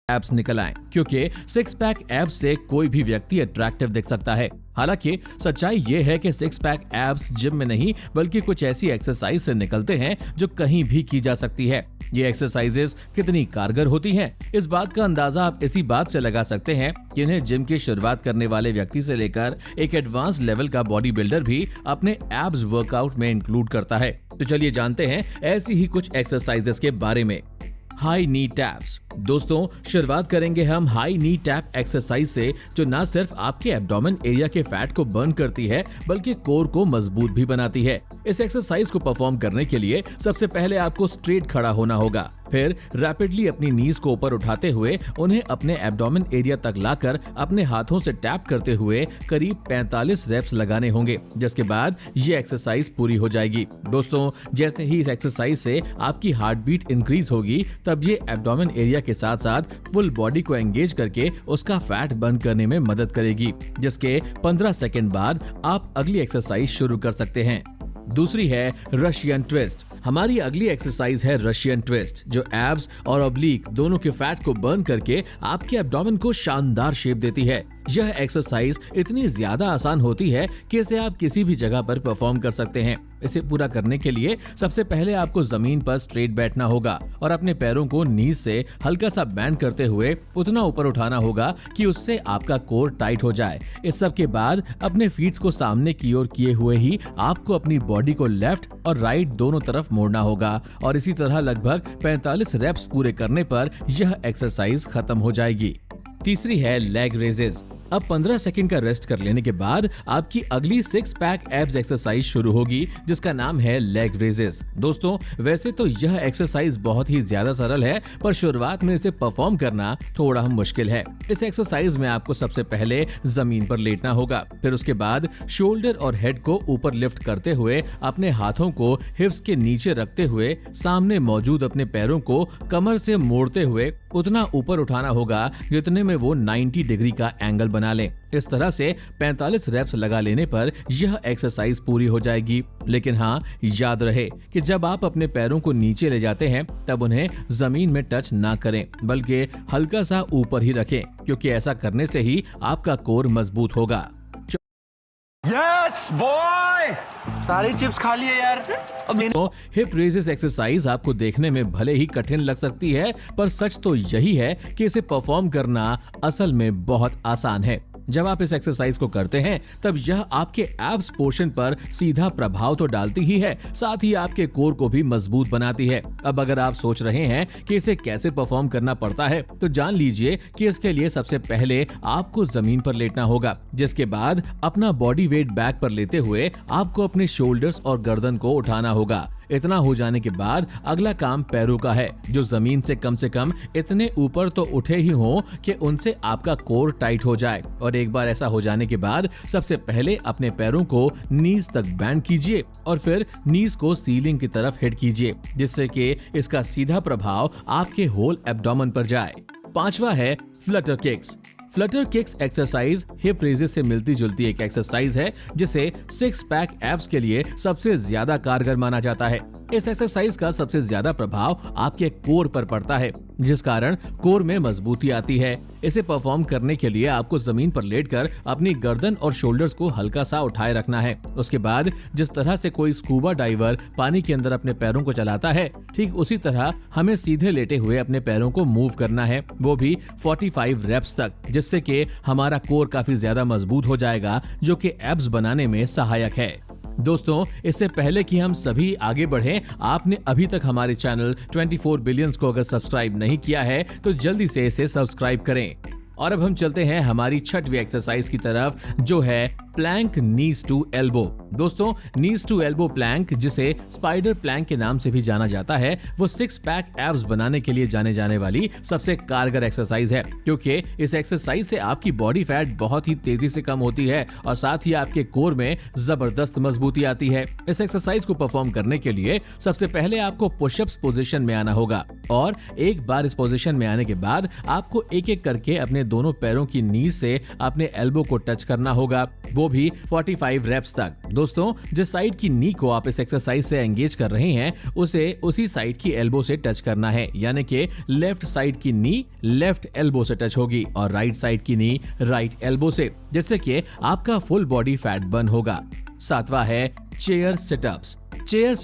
Abs निकल आए, क्योंकि सिक्स पैक एब्स से कोई भी व्यक्ति अट्रैक्टिव दिख सकता है। हालांकि सच्चाई ये है कि सिक्स पैक एब्स जिम में नहीं बल्कि कुछ ऐसी एक्सरसाइज से निकलते हैं जो कहीं भी की जा सकती है। ये एक्सरसाइजेस कितनी कारगर होती हैं, इस बात का अंदाजा आप इसी बात से लगा सकते हैं कि इन्हें जिम की शुरुआत करने वाले व्यक्ति से लेकर एक एडवांस लेवल का बॉडी बिल्डर भी अपने एब्स वर्कआउट में इंक्लूड करता है। तो चलिए जानते हैं ऐसी ही कुछ एक्सरसाइजेस के बारे में। हाई नी टैप्स। दोस्तों, शुरुआत करेंगे हम हाई नी टैप एक्सरसाइज से, जो न सिर्फ आपके एब्डोमेन एरिया के फैट को बर्न करती है बल्कि कोर को मजबूत भी बनाती है। इस एक्सरसाइज को परफॉर्म करने के लिए सबसे पहले आपको स्ट्रेट खड़ा होना होगा, फिर रैपिडली अपनी नीज को ऊपर उठाते हुए उन्हें अपने एब्डोमेन एरिया तक लाकर अपने हाथों से टैप करते हुए करीब 45 रेप्स लगाने होंगे, जिसके बाद ये एक्सरसाइज पूरी हो जाएगी। दोस्तों, जैसे ही इस एक्सरसाइज से आपकी हार्ट बीट इंक्रीज होगी, तब ये एब्डोमेन एरिया के साथ साथ फुल बॉडी को एंगेज करके उसका फैट बर्न करने में मदद करेगी, जिसके 15 सेकंड बाद आप अगली एक्सरसाइज शुरू कर सकते हैं। दूसरी है रशियन ट्विस्ट। हमारी अगली एक्सरसाइज है रशियन ट्विस्ट, जो एब्स और ऑब्लिक दोनों के फैट को बर्न करके आपके एब्डोमेन को शानदार शेप देती है। यह एक्सरसाइज इतनी ज्यादा आसान होती है कि इसे आप किसी भी जगह पर परफॉर्म कर सकते हैं। इसे पूरा करने के लिए सबसे पहले आपको जमीन पर स्ट्रेट बैठना होगा और अपने पैरों को नीज से हल्का सा बैंड करते हुए उतना ऊपर उठाना होगा कि उससे आपका कोर टाइट हो जाए। इस सब के बाद अपने फीट्स को सामने की ओर किए हुए ही आपको अपनी बॉडी को लेफ्ट और राइट दोनों तरफ मोड़ना होगा और इसी तरह लगभग 45 रेप्स पूरे करने पर यह एक्सरसाइज खत्म हो जाएगी। तीसरी है लेग रेजेस। अब 15 सेकंड का रेस्ट कर लेने के बाद आपकी अगली सिक्स पैक एब्स एक्सरसाइज शुरू होगी, जिसका नाम है लेग रेजेस। दोस्तों, वैसे तो यह एक्सरसाइज बहुत ही ज्यादा सरल है, पर शुरुआत में इसे परफॉर्म करना थोड़ा मुश्किल है। इस एक्सरसाइज में आपको सबसे पहले जमीन पर लेटना होगा, फिर उसके बाद शोल्डर और हेड को ऊपर लिफ्ट करते हुए अपने हाथों को हिप्स के नीचे रखते हुए सामने मौजूद अपने पैरों को कमर से मोड़ते हुए उतना ऊपर उठाना होगा जितने में वो 90 डिग्री का एंगल बना लें। इस तरह से 45 रेप्स लगा लेने पर यह एक्सरसाइज पूरी हो जाएगी। लेकिन हाँ, याद रहे कि जब आप अपने पैरों को नीचे ले जाते हैं तब उन्हें जमीन में टच ना करें, बल्कि हल्का सा ऊपर ही रखें, क्योंकि ऐसा करने से ही आपका कोर मजबूत होगा। यस बॉय, सारी चिप्स खा लिए यार। तो हिप रेजेस एक्सरसाइज आपको देखने में भले ही कठिन लग सकती है, पर सच तो यही है कि इसे परफॉर्म करना असल में बहुत आसान है। जब आप इस एक्सरसाइज को करते हैं तब यह आपके एब्स पोर्शन पर सीधा प्रभाव तो डालती ही है, साथ ही आपके कोर को भी मजबूत बनाती है। अब अगर आप सोच रहे हैं कि इसे कैसे परफॉर्म करना पड़ता है, तो जान लीजिए कि इसके लिए सबसे पहले आपको जमीन पर लेटना होगा, जिसके बाद अपना बॉडी वेट बैक पर लेते हुए आपको अपने शोल्डर्स और गर्दन को उठाना होगा। इतना हो जाने के बाद अगला काम पैरों का है, जो जमीन से कम इतने ऊपर तो उठे ही हों कि उनसे आपका कोर टाइट हो जाए। और एक बार ऐसा हो जाने के बाद सबसे पहले अपने पैरों को नीज तक बैंड कीजिए और फिर नीज को सीलिंग की तरफ हिट कीजिए, जिससे कि इसका सीधा प्रभाव आपके होल एब्डोमेन पर जाए। पांचवा है Flutter kicks. Flutter kicks exercise hip raises से मिलती जुलती एक एक्सरसाइज है, जिसे सिक्स पैक एब्स के लिए सबसे ज्यादा कारगर माना जाता है। इस एक्सरसाइज का सबसे ज्यादा प्रभाव आपके कोर पर पड़ता है, जिस कारण कोर में मजबूती आती है। इसे परफॉर्म करने के लिए आपको जमीन पर लेटकर अपनी गर्दन और शोल्डर्स को हल्का सा उठाए रखना है। उसके बाद जिस तरह से कोई स्कूबा डाइवर पानी के अंदर अपने पैरों को चलाता है, ठीक उसी तरह हमें सीधे लेटे हुए अपने पैरों को मूव करना है, वो भी 45 रेप्स तक, जिससे कि हमारा कोर काफी ज्यादा मजबूत हो जाएगा, जो कि एब्स बनाने में सहायक है। दोस्तों, इससे पहले कि हम सभी आगे बढ़ें, आपने अभी तक हमारे चैनल 24 बिलियंस को अगर सब्सक्राइब नहीं किया है तो जल्दी से इसे सब्सक्राइब करें। और अब हम चलते हैं हमारी छठवीं एक्सरसाइज की तरफ, जो है प्लैंक नीज टू एल्बो। दोस्तों, नीज टू एल्बो प्लैंक, जिसे स्पाइडर प्लैंक के नाम से भी जाना जाता है, वो सिक्स पैक एब्स बनाने के लिए जाने जाने वाली सबसे कारगर एक्सरसाइज है, क्योंकि इस एक्सरसाइज से आपकी बॉडी फैट बहुत ही तेजी से कम होती है और साथ ही आपके कोर में जबरदस्त मजबूती आती है। इस एक्सरसाइज को परफॉर्म करने के लिए सबसे पहले आपको पुशअप्स पोजीशन में आना होगा और एक बार इस पोजीशन में आने के बाद आपको एक एक करके अपने दोनों पैरों की नीज से अपने एल्बो को टच करना होगा। वो भी 45 रेप्स तक। दोस्तों, जिस साइड की नी को आप इस एक्सरसाइज से एंगेज कर रहे हैं उसे उसी साइड की एल्बो से टच करना है, यानी कि लेफ्ट साइड की नी लेफ्ट एल्बो से टच होगी और राइट साइड की नी राइट एल्बो से, जिससे कि आपका फुल बॉडी फैट बर्न होगा। 7वां है चेयर सिटअप्स। चेयर